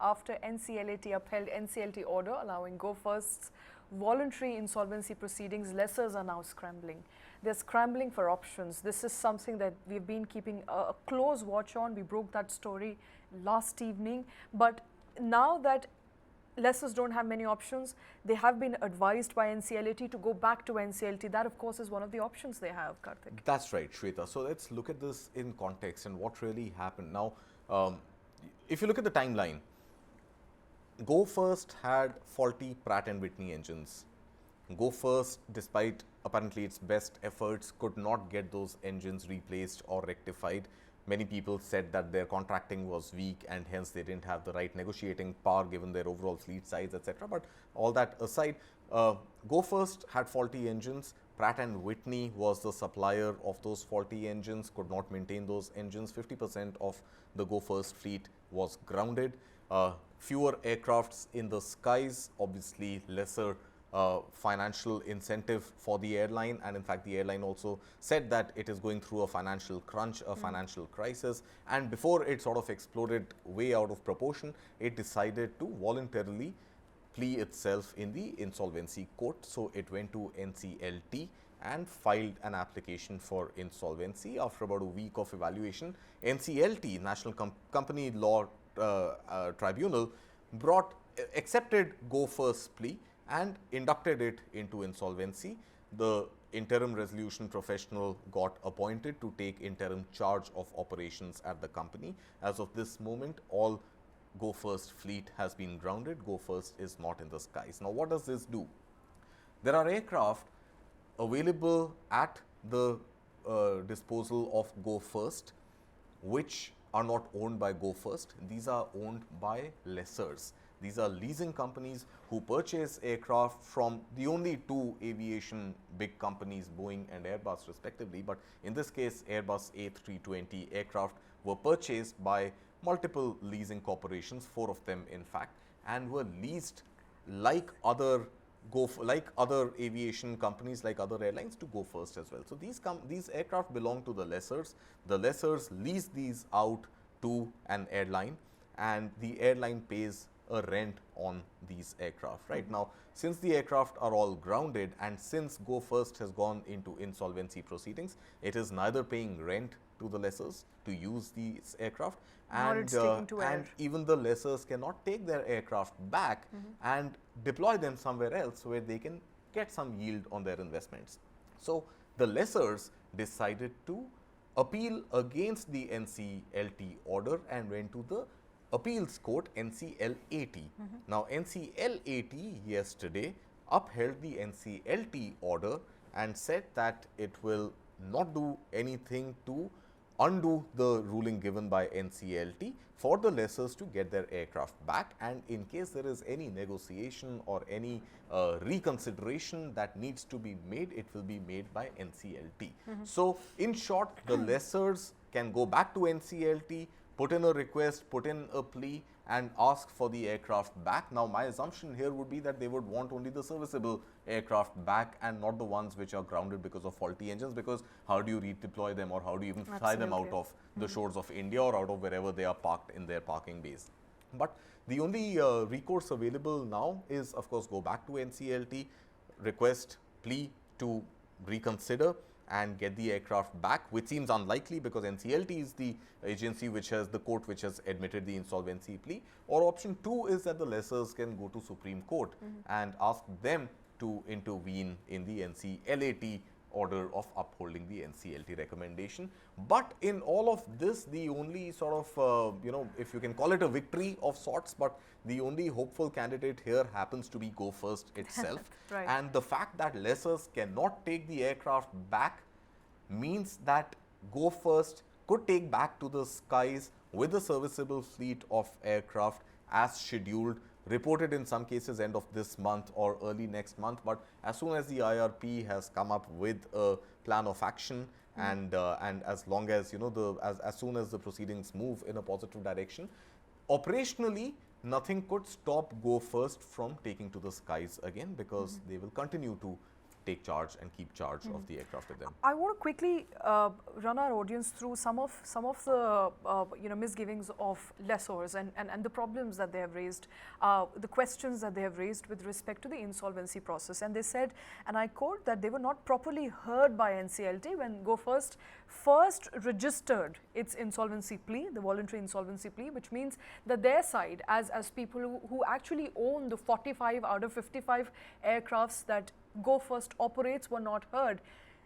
after NCLAT upheld NCLT order allowing Go First's voluntary insolvency proceedings, lessors are now scrambling. They're scrambling for options. This is something that we've been keeping a close watch on. We broke that story last evening. But now that lessors don't have many options, they have been advised by NCLAT to go back to NCLT. That, of course, is one of the options they have, Karthik. That's right, Shweta. So let's look at this in context and what really happened. Now, if you look at the timeline, Go First had faulty Pratt & Whitney engines. Go First, despite apparently its best efforts, could not get those engines replaced or rectified. Many people said that their contracting was weak and hence they didn't have the right negotiating power given their overall fleet size, etc. But all that aside, Go First had faulty engines. Pratt & Whitney was the supplier of those faulty engines, could not maintain those engines. 50% of the Go First fleet was grounded. Fewer aircrafts in the skies, obviously lesser financial incentive for the airline, and in fact the airline also said that it is going through a financial crunch, a financial crisis, and before it sort of exploded way out of proportion, it decided to voluntarily plea itself in the insolvency court. So it went to NCLT and filed an application for insolvency. After about a week of evaluation, NCLT, National Company Law Tribunal, accepted Go First plea and inducted it into insolvency. The interim resolution professional got appointed to take interim charge of operations at the company. As of this moment, all Go First fleet has been grounded. Go First is not in the skies. Now, what does this do? There are aircraft available at the disposal of Go First, which are not owned by Go First. These are owned by lessors. These are leasing companies who purchase aircraft from the only two aviation big companies, Boeing and Airbus respectively. But in this case, Airbus A320 aircraft were purchased by multiple leasing corporations, 4 of them in fact, and were leased like other aviation companies, like other airlines, to Go First as well. So these aircraft belong to the lessors. The lessors lease these out to an airline, and the airline pays a rent on these aircraft. Right now, since the aircraft are all grounded and since Go First has gone into insolvency proceedings, it is neither paying rent to the lessors to use these aircraft, and even the lessors cannot take their aircraft back and deploy them somewhere else where they can get some yield on their investments. So the lessors decided to appeal against the NCLT order and went to the appeals court, NCLAT. Now, NCLAT yesterday upheld the NCLT order and said that it will not do anything to undo the ruling given by NCLT for the lessors to get their aircraft back, and in case there is any negotiation or any reconsideration that needs to be made, it will be made by NCLT. So, in short, the lessors can go back to NCLT, put in a request, put in a plea and ask for the aircraft back. Now, my assumption here would be that they would want only the serviceable aircraft back and not the ones which are grounded because of faulty engines, because how do you redeploy them, or how do you even fly them out of the shores of India or out of wherever they are parked in their parking bays? But the only recourse available now is, of course, go back to NCLT, request plea to reconsider and get the aircraft back, which seems unlikely because NCLT is the agency which has the court which has admitted the insolvency plea. Or option 2 is that the lessors can go to Supreme Court and ask them to intervene in the NCLAT order of upholding the NCLT recommendation. But in all of this, the only sort of, if you can call it a victory of sorts, but the only hopeful candidate here happens to be Go First itself. Right. And the fact that lessors cannot take the aircraft back means that Go First could take back to the skies with a serviceable fleet of aircraft as scheduled, reported in some cases end of this month or early next month. But as soon as the IRP has come up with a plan of action and as long as, as soon as the proceedings move in a positive direction, operationally nothing could stop Go First from taking to the skies again, because they will continue to take charge and keep charge of the aircraft with them. I want to quickly run our audience through some of the misgivings of lessors and the problems that they have raised, the questions that they have raised with respect to the insolvency process. And they said, and I quote, that they were not properly heard by NCLT when Go First registered its insolvency plea, the voluntary insolvency plea, which means that their side, as people who actually own the 45 out of 55 aircrafts that Go First operates, were not heard.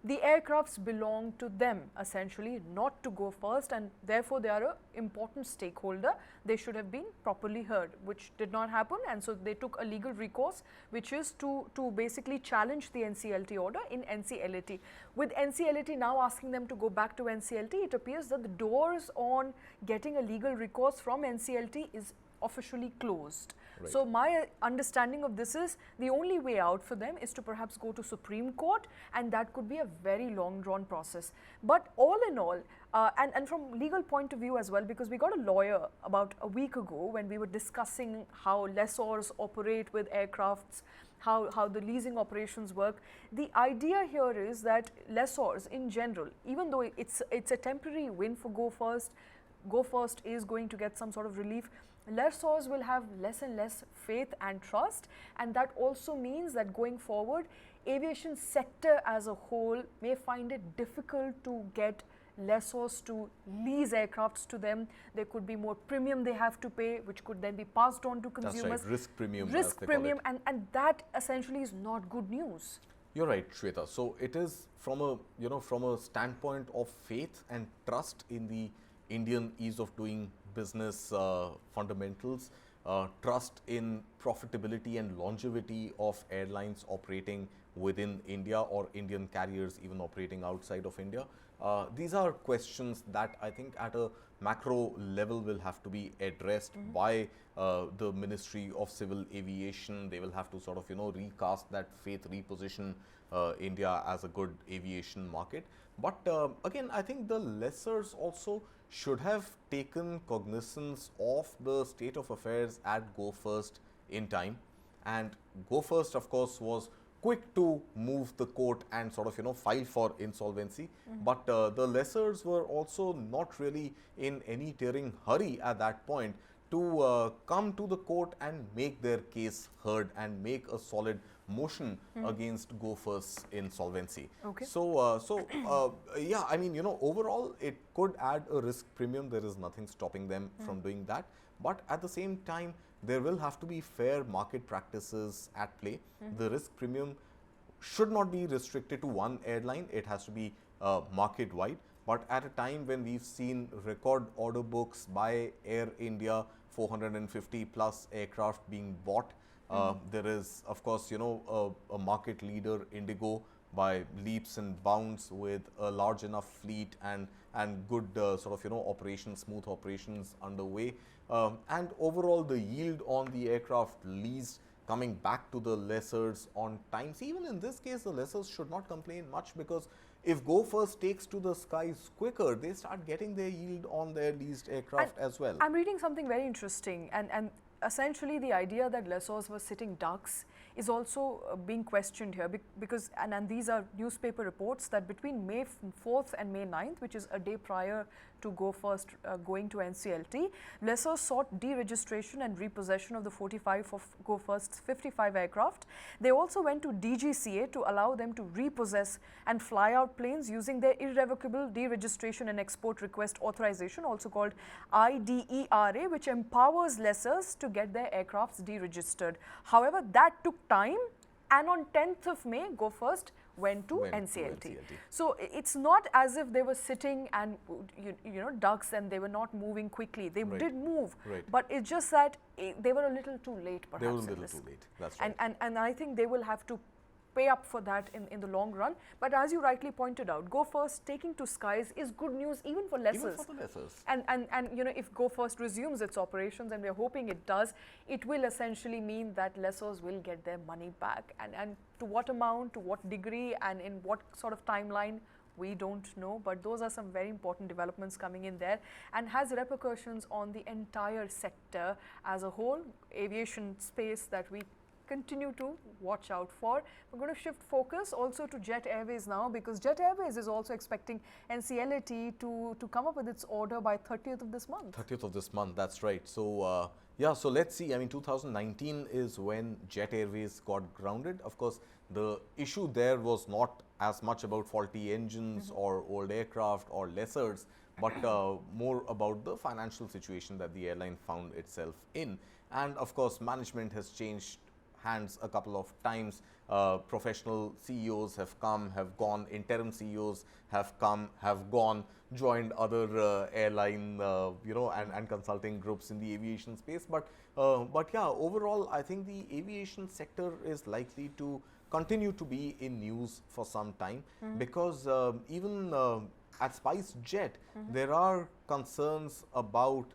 The aircrafts belong to them, essentially, not to Go First, and therefore they are an important stakeholder. They should have been properly heard, which did not happen, and so they took a legal recourse, which is to basically challenge the NCLT order in NCLAT. With NCLAT now asking them to go back to NCLT, it appears that the doors on getting a legal recourse from NCLT is officially closed. Right. So my understanding of this is the only way out for them is to perhaps go to Supreme Court, and that could be a very long drawn process. But all in all, and from legal point of view as well, because we got a lawyer about a week ago when we were discussing how lessors operate with aircrafts, how the leasing operations work. The idea here is that lessors in general, even though it's a temporary win for Go First is going to get some sort of relief, lessors will have less and less faith and trust, and that also means that going forward, aviation sector as a whole may find it difficult to get lessors to lease aircrafts to them. There could be more premium they have to pay, which could then be passed on to consumers. That's right, risk premium. Risk premium, and that essentially is not good news. You're right, Shweta. So it is from a standpoint of faith and trust in the Indian ease of doing business fundamentals, trust in profitability and longevity of airlines operating within India or Indian carriers even operating outside of India. These are questions that I think at a macro level will have to be addressed by the Ministry of Civil Aviation. They will have to sort of recast that faith, reposition India as a good aviation market. But again, I think the lessors also should have taken cognizance of the state of affairs at Go First in time, and Go First of course was quick to move the court and sort of file for insolvency, but the lessors were also not really in any tearing hurry at that point to come to the court and make their case heard and make a solid motion against Go First's insolvency. Okay. So, yeah, I mean, overall it could add a risk premium. There is nothing stopping them from doing that. But at the same time, there will have to be fair market practices at play. The risk premium should not be restricted to one airline. It has to be market wide. But at a time when we've seen record order books by Air India, 450 plus aircraft being bought, there is, of course, a market leader, Indigo, by leaps and bounds with a large enough fleet and good sort of operations, smooth operations underway. And overall, the yield on the aircraft leased coming back to the lessors on time. See, even in this case, the lessors should not complain much, because if Go First takes to the skies quicker, they start getting their yield on their leased aircraft as well. I'm reading something very interesting, and essentially the idea that lessors were sitting ducks is also being questioned here, because and these are newspaper reports that between May 4th and May 9th, which is a day prior to Go First going to NCLT, lessors sought deregistration and repossession of the 45 of Go First's 55 aircraft. They also went to DGCA to allow them to repossess and fly out planes using their irrevocable deregistration and export request authorization, also called IDERA, which empowers lessors to get their aircrafts deregistered. However, that took time, and on 10th of May, Go First went to NCLT. So it's not as if they were sitting and ducks and they were not moving quickly. They did move, but it's just that they were a little too late, perhaps. They were a little too late. That's right. And I think they will have to pay up for that in the long run. But as you rightly pointed out, Go First taking to skies is good news even for lessors. Even for the lessors. And if Go First resumes its operations, and we're hoping it does, it will essentially mean that lessors will get their money back. And to what amount, to what degree, and in what sort of timeline, we don't know. But those are some very important developments coming in there, and has repercussions on the entire sector as a whole, aviation space that we continue to watch out for. We're going to shift focus also to Jet Airways now, because Jet Airways is also expecting NCLAT to come up with its order by 30th of this month. 30th of this month, that's right. So, yeah, so let's see. I mean, 2019 is when Jet Airways got grounded. Of course, the issue there was not as much about faulty engines or old aircraft or lessors, but more about the financial situation that the airline found itself in. And of course, management has changed hands a couple of times. Professional CEOs have come, have gone, interim CEOs have come, have gone, joined other airline, and consulting groups in the aviation space. But yeah, overall, I think the aviation sector is likely to continue to be in news for some time, because even at SpiceJet, there are concerns about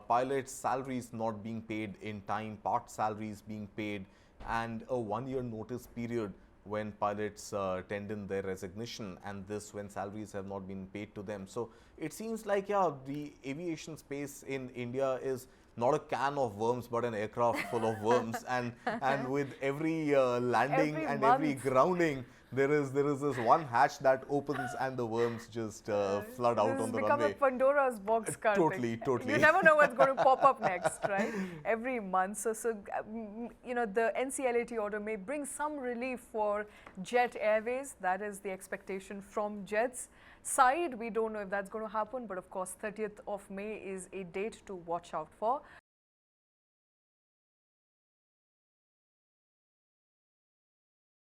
pilots' salaries not being paid in time, part salaries being paid, and a 1-year notice period when pilots tender in their resignation, and this when salaries have not been paid to them. So it seems like, yeah, the aviation space in India is not a can of worms, but an aircraft full of worms. And with every landing Every and month. every grounding, there is this one hatch that opens and the worms just flood out on the This has become runway. a Pandora's box, Karthik. Totally. You never know what's going to pop up next, right? Every month. So the NCLAT order may bring some relief for Jet Airways. That is the expectation from Jet's side. We don't know if that's going to happen, but of course, 30th of May is a date to watch out for.